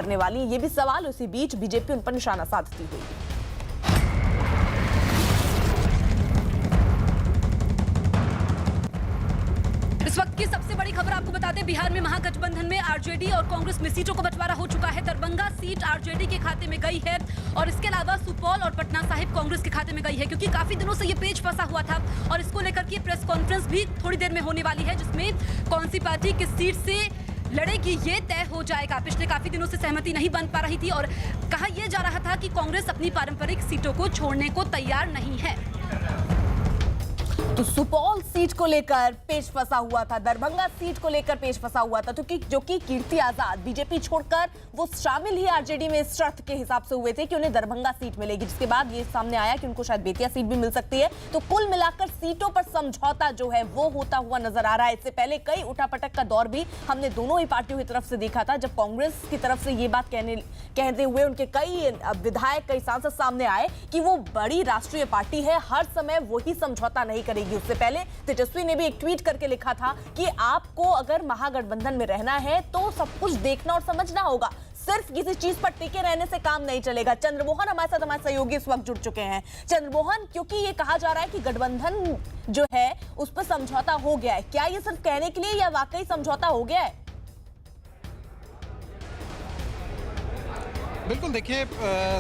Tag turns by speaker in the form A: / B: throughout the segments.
A: करने वाली, ये भी सवाल। उसी बीच बीजेपी उन पर निशाना साधती हुई।
B: इस वक्त की सबसे बड़ी खबर आपको बता दें, बिहार में महागठबंधन में आरजेडी और कांग्रेस में सीटों का बंटवारा हो चुका है। दरभंगा सीट आरजेडी के खाते में गई है और इसके अलावा सुपौल और पटना साहिब कांग्रेस के खाते में गई है, क्योंकि काफी दिनों से ये पेच फंसा हुआ था और इसको लेकर की प्रेस कॉन्फ्रेंस भी थोड़ी देर में होने वाली है, जिसमें कौन सी पार्टी किस सीट से लड़ेगी ये तय हो जाएगा। पिछले काफी दिनों से सहमति नहीं बन पा रही थी और कहा यह जा रहा था कि कांग्रेस अपनी पारंपरिक सीटों को छोड़ने को तैयार नहीं है।
A: तो सुपौल सीट को लेकर पेच फंसा हुआ था, दरभंगा सीट को लेकर पेच फंसा हुआ था, क्योंकि जो कि कीर्ति आजाद बीजेपी छोड़कर वो शामिल ही आरजेडी में इस शर्त के हिसाब से हुए थे कि उन्हें दरभंगा सीट मिलेगी, जिसके बाद ये सामने आया कि उनको शायद बेतिया सीट भी मिल सकती है। तो कुल मिलाकर सीटों पर समझौता जो है वो होता हुआ नजर आ रहा है। इससे पहले कई उठापटक का दौर भी हमने दोनों ही पार्टियों की तरफ से देखा था, जब कांग्रेस की तरफ से ये बात कहते हुए उनके कई विधायक, कई सांसद सामने आए कि वो बड़ी राष्ट्रीय पार्टी है, हर समय वही समझौता नहीं करेगी। उससे पहले तेजस्वी ने भी एक ट्वीट करके लिखा था कि आपको अगर महागठबंधन में रहना है तो सब कुछ देखना और समझना होगा, सिर्फ किसी चीज पर टिके रहने से काम नहीं चलेगा। चंद्रमोहन हमारे साथ, हमारे सहयोगी इस वक्त जुड़ चुके हैं। चंद्रमोहन, क्योंकि ये कहा जा रहा है कि गठबंधन जो है उस पर समझौता हो गया है, क्या ये सिर्फ कहने के लिए या वाकई समझौता हो गया है?
C: बिल्कुल, देखिए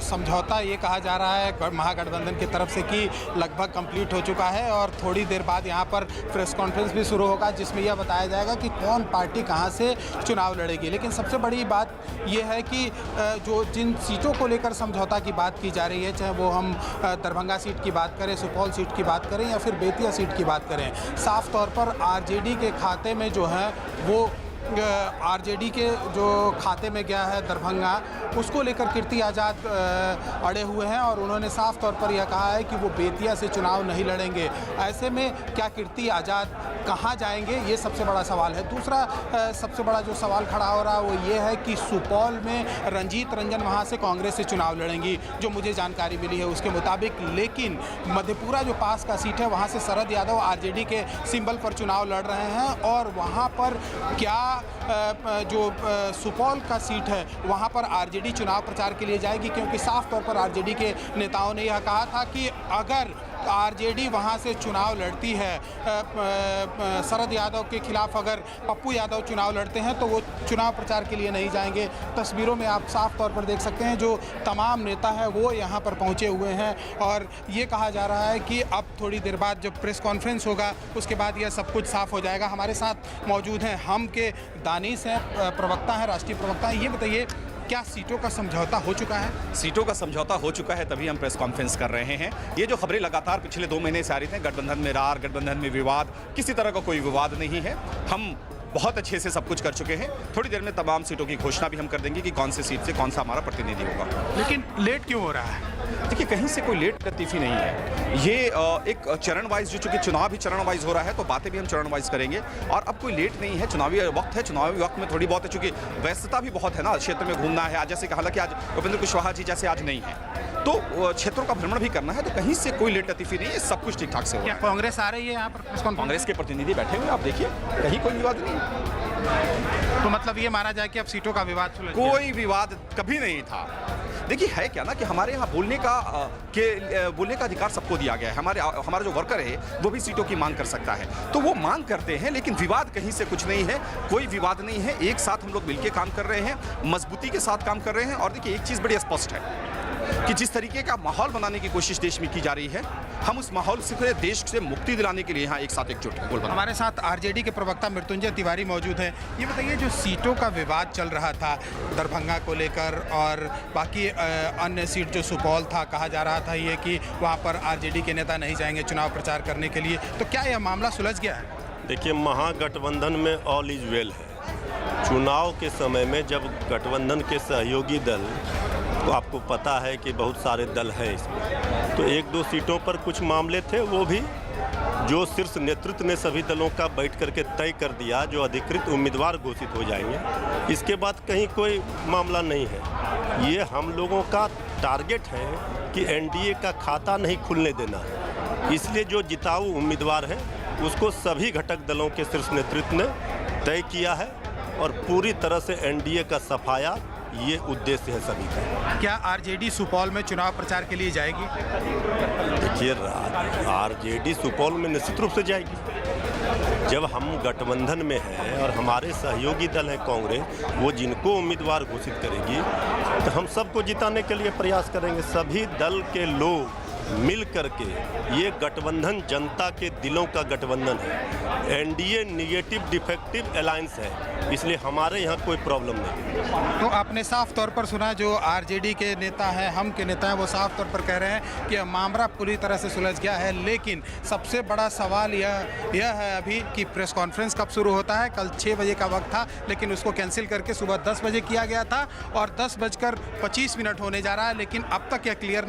C: समझौता ये कहा जा रहा है महागठबंधन की तरफ से कि लगभग कंप्लीट हो चुका है और थोड़ी देर बाद यहाँ पर प्रेस कॉन्फ्रेंस भी शुरू होगा, जिसमें यह बताया जाएगा कि कौन पार्टी कहाँ से चुनाव लड़ेगी। लेकिन सबसे बड़ी बात यह है कि जो जिन सीटों को लेकर समझौता की बात की जा रही है, चाहे वो हम दरभंगा सीट की बात करें, सुपौल सीट की बात करें या फिर बेतिया सीट की बात करें, साफ तौर पर आरजेडी के खाते में जो है वो आरजेडी के जो खाते में गया है दरभंगा, उसको लेकर कीर्ति आज़ाद अड़े हुए हैं और उन्होंने साफ तौर पर यह कहा है कि वो बेतिया से चुनाव नहीं लड़ेंगे। ऐसे में क्या कीर्ति आज़ाद कहाँ जाएंगे, ये सबसे बड़ा सवाल है। दूसरा सबसे बड़ा जो सवाल खड़ा हो रहा है वो ये है कि सुपौल में रंजीत रंजन वहाँ से कांग्रेस से चुनाव लड़ेंगी, जो मुझे जानकारी मिली है उसके मुताबिक। लेकिन मधेपुरा जो पास का सीट है वहाँ से शरद यादव आरजेडी के सिंबल पर चुनाव लड़ रहे हैं और वहाँ पर क्या जो सुपौल का सीट है वहाँ पर आरजेडी चुनाव प्रचार के लिए जाएगी, क्योंकि साफ तौर पर आरजेडी के नेताओं ने यह कहा था कि अगर आरजेडी वहाँ से चुनाव लड़ती है, शरद यादव के खिलाफ अगर पप्पू यादव चुनाव लड़ते हैं तो वो चुनाव प्रचार के लिए नहीं जाएंगे। तस्वीरों में आप साफ तौर पर देख सकते हैं जो तमाम नेता हैं वो यहाँ पर पहुँचे हुए हैं और ये कहा जा रहा है कि अब थोड़ी देर बाद जब प्रेस कॉन्फ्रेंस होगा उसके बाद यह सब कुछ साफ हो जाएगा। हमारे साथ मौजूद हैं हम के दानिश हैं, प्रवक्ता हैं, राष्ट्रीय प्रवक्ता हैं। ये बताइए, क्या सीटों का समझौता हो चुका है?
D: सीटों का समझौता हो चुका है, तभी हम प्रेस कॉन्फ्रेंस कर रहे हैं। ये जो खबरें लगातार पिछले 2 महीने से आ रही थी, गठबंधन में रार, गठबंधन में विवाद, किसी तरह का कोई विवाद नहीं है। हम बहुत अच्छे से सब कुछ कर चुके हैं। थोड़ी देर में तमाम सीटों की घोषणा भी हम कर देंगे कि कौन सी सीट से कौन सा हमारा प्रतिनिधि होगा।
C: लेकिन लेट क्यों हो रहा है?
D: देखिए, कहीं से कोई लेट लतीफ़ी नहीं है। ये एक चरण वाइज, जो चूंकि चुनाव भी चरण वाइज हो रहा है तो बातें भी हम चरण वाइज करेंगे और अब कोई लेट नहीं है। चुनावी वक्त है, चुनावी वक्त में थोड़ी बहुत है, चूंकि व्यस्तता भी बहुत है ना, क्षेत्र में घूमना है। आज जैसे हालांकि आज उपेंद्र कुशवाहा जी जैसे आज नहीं है, तो क्षेत्रों का भ्रमण भी करना है, तो कहीं से कोई लेट लतीफ़ी नहीं है, सब कुछ ठीक ठाक से हो रहा है।
C: कांग्रेस आ रही है यहाँ पर?
D: कांग्रेस के प्रतिनिधि बैठे हुए, आप देखिए, कहीं कोई विवाद नहीं है।
C: तो मतलब ये माना जाए कि अब सीटों का विवाद सुलझ गया?
D: कोई विवाद कभी नहीं था। देखिए, है क्या ना कि हमारे यहाँ बोलने का अधिकार सबको दिया गया है। हमारा जो वर्कर है वो भी सीटों की मांग कर सकता है, तो वो मांग करते हैं, लेकिन विवाद कहीं से कुछ नहीं है, कोई विवाद नहीं है। एक साथ हम लोग मिलकर काम कर रहे हैं, मजबूती के साथ काम कर रहे हैं। और देखिए, एक चीज़ बड़ी स्पष्ट है कि जिस तरीके का माहौल बनाने की कोशिश देश में की जा रही है, हम उस माहौल से देश से मुक्ति दिलाने के लिए यहाँ एक साथ एकजुट हैं।
C: हमारे साथ आरजेडी के प्रवक्ता मृत्युंजय तिवारी मौजूद हैं। ये बताइए, जो सीटों का विवाद चल रहा था दरभंगा को लेकर और बाकी अन्य सीट जो सुपौल था, कहा जा रहा था ये कि वहाँ पर आरजेडी के नेता नहीं जाएंगे चुनाव प्रचार करने के लिए, तो क्या यह मामला सुलझ गया है?
E: देखिए, महागठबंधन में ऑल इज वेल है। चुनाव के समय में जब गठबंधन के सहयोगी दल, तो आपको पता है कि बहुत सारे दल हैं इसमें, तो 1-2 सीटों पर कुछ मामले थे, वो भी जो शीर्ष नेतृत्व ने सभी दलों का बैठ करके तय कर दिया, जो अधिकृत उम्मीदवार घोषित हो जाएंगे। इसके बाद कहीं कोई मामला नहीं है। ये हम लोगों का टारगेट है कि एनडीए का खाता नहीं खुलने देना है, इसलिए जो जिताऊ उम्मीदवार हैं उसको सभी घटक दलों के शीर्ष नेतृत्व ने तय किया है और पूरी तरह से एनडीए का सफाया ये उद्देश्य है सभी का।
C: क्या आरजेडी सुपौल में चुनाव प्रचार के लिए जाएगी?
E: देखिए, आरजेडी सुपौल में निश्चित रूप से जाएगी। जब हम गठबंधन में हैं और हमारे सहयोगी दल है कांग्रेस, वो जिनको उम्मीदवार घोषित करेगी तो हम सबको जिताने के लिए प्रयास करेंगे। सभी दल के लोग मिल करके, ये गठबंधन जनता के दिलों का गठबंधन है। एनडीए निगेटिव डिफेक्टिव अलायंस है, इसलिए हमारे यहाँ कोई प्रॉब्लम नहीं।
C: तो आपने साफ तौर पर सुना, जो आरजेडी के नेता हैं, हम के नेता हैं, वो साफ तौर पर कह रहे हैं कि मामला पूरी तरह से सुलझ गया है। लेकिन सबसे बड़ा सवाल यह है अभी कि प्रेस कॉन्फ्रेंस कब शुरू होता है। कल 6 बजे का वक्त था, लेकिन उसको कैंसिल करके सुबह 10 बजे किया गया था और 10:25 होने जा रहा है, लेकिन अब तक यह क्लियर नहीं